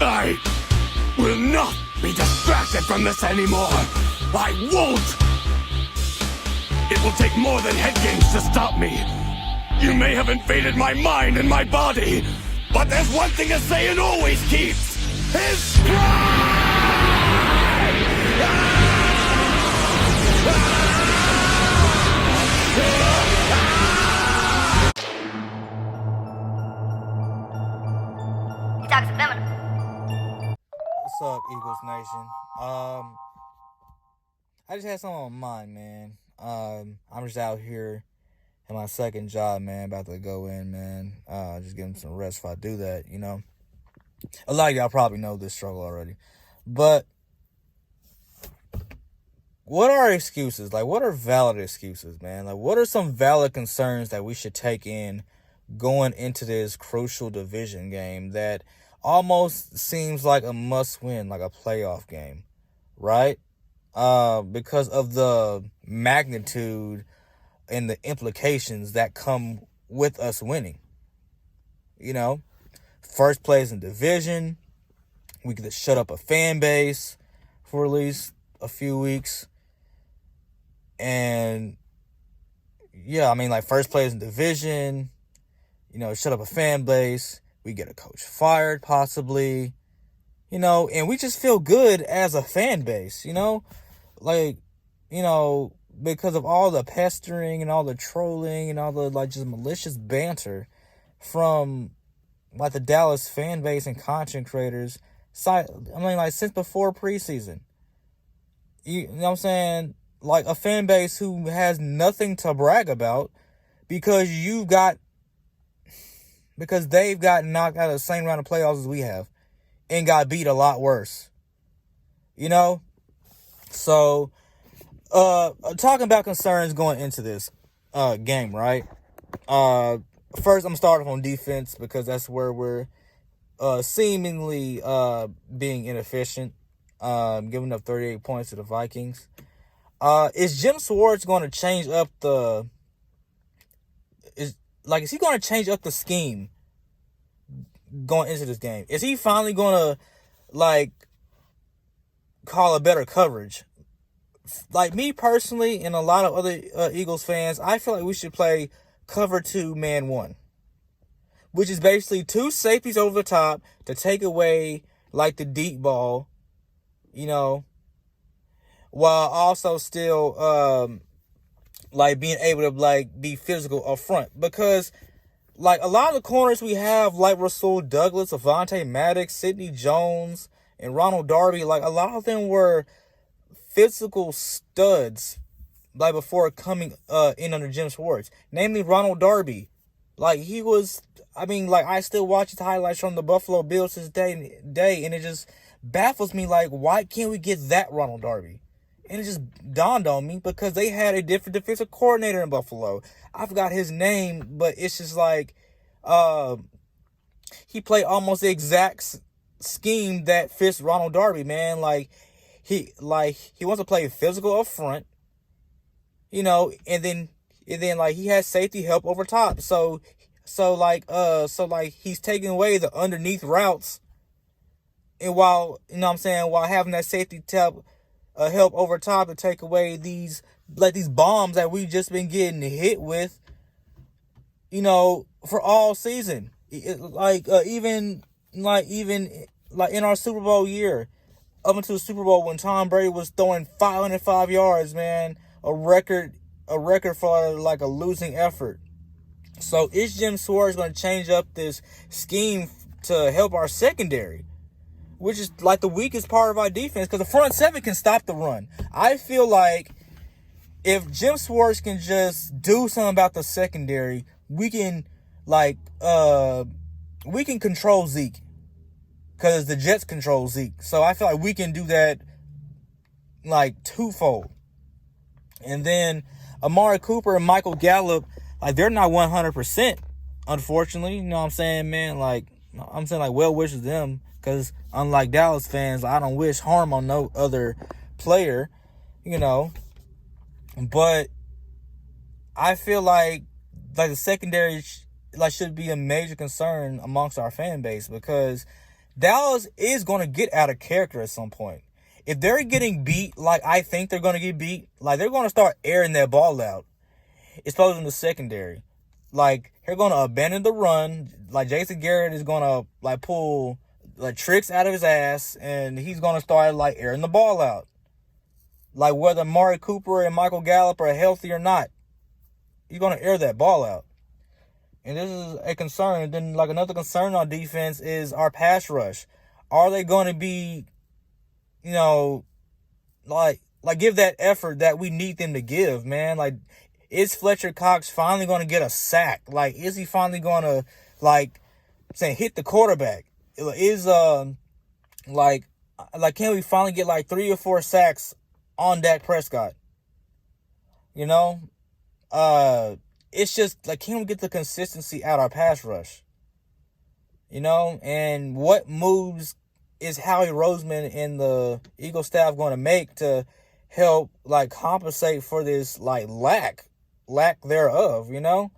I will not be distracted from this anymore. I won't! It will take more than head games to stop me. You may have invaded my mind and my body, but there's one thing a Saiyan always keeps. His pride! He talks feminine. What's up, Eagles Nation? I just had something on my mind, man. I'm just out here in my second job, man. About to go in, man. Just give him some rest if I do that, you know. A lot of y'all probably know this struggle already. But what are excuses? Like, what are valid excuses, man? Like, what are some valid concerns that we should take in going into this crucial division game that almost seems like a must-win, like a playoff game, right? Because of the magnitude and the implications that come with us winning. You know, first place in division, we could shut up a fan base for at least a few weeks. And yeah, I mean, like, first place in division, you know, shut up a fan base. We get a coach fired, possibly, you know, and we just feel good as a fan base, you know, like, you know, because of all the pestering and all the trolling and all the, like, just malicious banter from, like, the Dallas fan base and content creators. I mean, like, since before preseason, you know what I'm saying? Like, a fan base who has nothing to brag about because they've got knocked out of the same round of playoffs as we have and got beat a lot worse. You know? So, talking about concerns going into this game, right? First, I'm starting on defense because that's where we're seemingly being inefficient, giving up 38 points to the Vikings. Is Jim Schwartz going to change up is he going to change up the scheme going into this game? Is he finally going to, like, call a better coverage? Like, me personally and a lot of other Eagles fans, I feel like we should play cover 2, man 1, which is basically 2 safeties over the top to take away, like, the deep ball, you know, while also still, like, being able to, like, be physical up front. Because, like, a lot of the corners we have, like Rasul Douglas, Avonte Maddox, Sidney Jones, and Ronald Darby, like, a lot of them were physical studs, like, before coming in under Jim Schwartz. Namely, Ronald Darby. Like, he was, I mean, like, I still watch his highlights from the Buffalo Bills to this day, and it just baffles me, like, why can't we get that Ronald Darby? And it just dawned on me because they had a different defensive coordinator in Buffalo. I forgot his name, but it's just like he played almost the exact scheme that fits Ronald Darby, man. Like he wants to play physical up front, you know, and then like he has safety help over top. So he's taking away the underneath routes, and while, you know what I'm saying, while having that safety help over top to take away these bombs that we've just been getting hit with, you know, for all season. Even in our Super Bowl year, up until the Super Bowl when Tom Brady was throwing 505 yards, man, a record for, like, a losing effort. So is Jim Schwartz going to change up this scheme to help our secondary, which is, like, the weakest part of our defense, because the front seven can stop the run? I feel like if Jim Schwartz can just do something about the secondary, we can control Zeke, because the Jets control Zeke. So I feel like we can do that, like, twofold. And then Amari Cooper and Michael Gallup, like, they're not 100%, unfortunately. You know what I'm saying, man? Like, I'm saying, like, well wishes to them, because unlike Dallas fans, I don't wish harm on no other player, you know. But I feel like the secondary should be a major concern amongst our fan base, because Dallas is going to get out of character at some point. If they're getting beat like I think they're going to get beat, like they're going to start airing that ball out, especially in the secondary. Like they're going to abandon the run. Like Jason Garrett is going to like pull like tricks out of his ass, and he's going to start like airing the ball out. Like whether Amari Cooper and Michael Gallup are healthy or not, he's going to air that ball out. And this is a concern. And then like another concern on defense is our pass rush. Are they going to be, you know, like give that effort that we need them to give, man? Like, is Fletcher Cox finally going to get a sack? Like, is he finally going to, like, say, hit the quarterback? Is, like, can we finally get, like, 3 or 4 sacks on Dak Prescott? You know? It's just, like, can we get the consistency out our pass rush? You know? And what moves is Howie Roseman and the Eagle staff going to make to help, like, compensate for this, like, lack thereof, you know?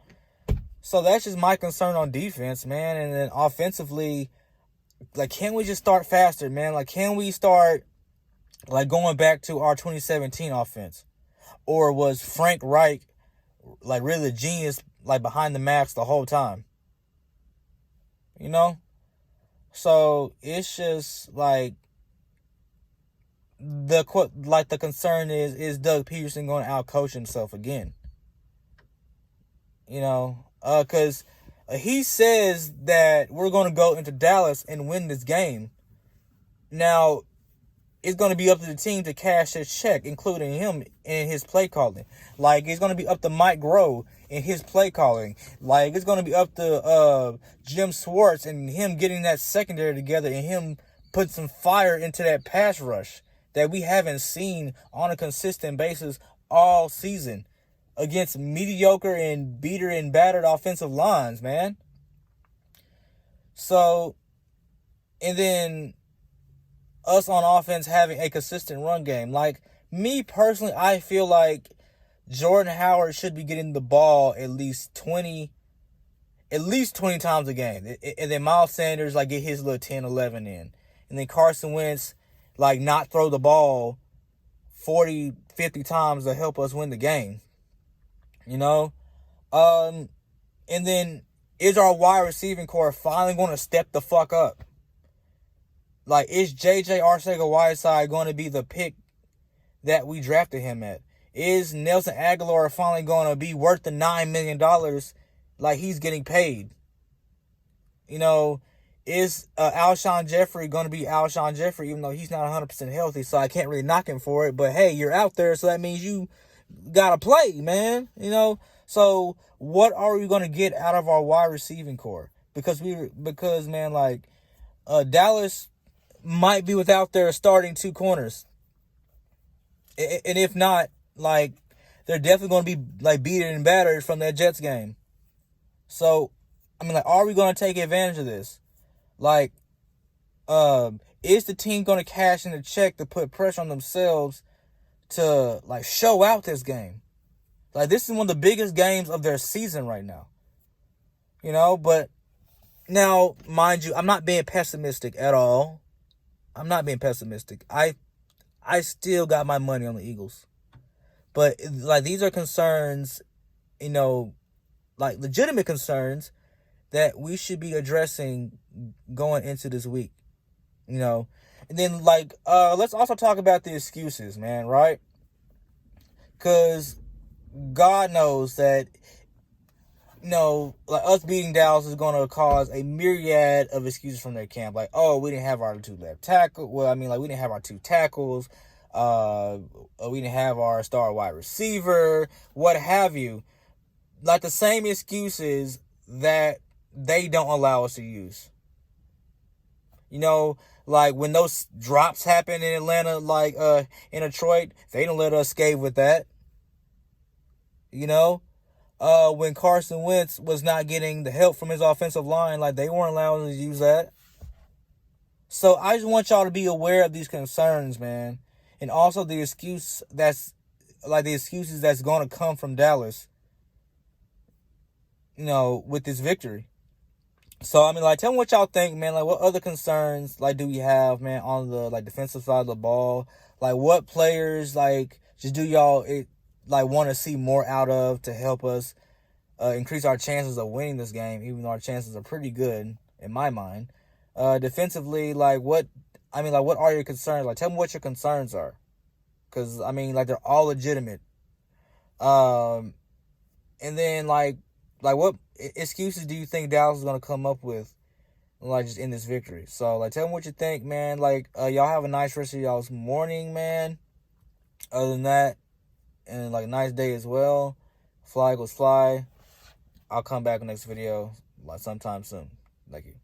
So that's just my concern on defense, man. And then offensively, like, can we just start faster, man? Like, can we start, like, going back to our 2017 offense? Or was Frank Reich, like, really the genius, like, behind the max the whole time? You know? So it's just, like, the concern is Doug Peterson going to outcoach himself again? You know, because he says that we're going to go into Dallas and win this game. Now, it's going to be up to the team to cash his check, including him in his play calling. Like, it's going to be up to Mike Groh in his play calling. Like, it's going to be up to Jim Schwartz and him getting that secondary together and him putting some fire into that pass rush that we haven't seen on a consistent basis all season against mediocre and beater and battered offensive lines, man. So, and then us on offense having a consistent run game. Like, me personally, I feel like Jordan Howard should be getting the ball at least 20 times a game. And then Miles Sanders, like, get his little 10, 11 in. And then Carson Wentz, like, not throw the ball 40, 50 times to help us win the game. You know? And then is our wide receiving core finally going to step the fuck up? Like, is J.J. Arcega-Whiteside going to be the pick that we drafted him at? Is Nelson Aguilar finally going to be worth the $9 million like he's getting paid? You know, is Alshon Jeffrey going to be Alshon Jeffrey even though he's not 100% healthy, so I can't really knock him for it. But, hey, you're out there, so that means you got to play, man. You know? So, what are we going to get out of our wide receiving core? Because, man, like, Dallas might be without their starting 2 corners. And if not, like, they're definitely going to be, like, beaten and battered from that Jets game. So, I mean, like, are we going to take advantage of this? Like, is the team going to cash in the check to put pressure on themselves to, like, show out this game? Like, this is one of the biggest games of their season right now. You know, but now, mind you, I'm not being pessimistic at all. I'm not being pessimistic. I still got my money on the Eagles. But, like, these are concerns, you know, like, legitimate concerns that we should be addressing going into this week, you know. And then, like, let's also talk about the excuses, man, right? Because God knows that, you know, like, us beating Dallas is going to cause a myriad of excuses from their camp. Like, oh, we didn't have our 2 left tackle. Well, I mean, like, we didn't have our 2 tackles. We didn't have our star wide receiver, what have you. Like, the same excuses that they don't allow us to use. You know, like, when those drops happen in Atlanta, like, in Detroit, they don't let us skate with that. You know? When Carson Wentz was not getting the help from his offensive line, like, they weren't allowing us to use that. So I just want y'all to be aware of these concerns, man. And also the excuses that's going to come from Dallas, you know, with this victory. So I mean, like, tell me what y'all think, man. Like, what other concerns like do we have, man, on the like defensive side of the ball? Like, what players like just do y'all like want to see more out of to help us increase our chances of winning this game, even though our chances are pretty good in my mind. Defensively, like what are your concerns? Like, tell me what your concerns are, because I mean, like, they're all legitimate. And then like what excuses do you think Dallas is gonna come up with, like, just in this victory? So like, tell me what you think, man. Like, y'all have a nice rest of y'all's morning, man. Other than that, and like, nice day as well. Fly Eagles fly. I'll come back in the next video like sometime soon. Thank you.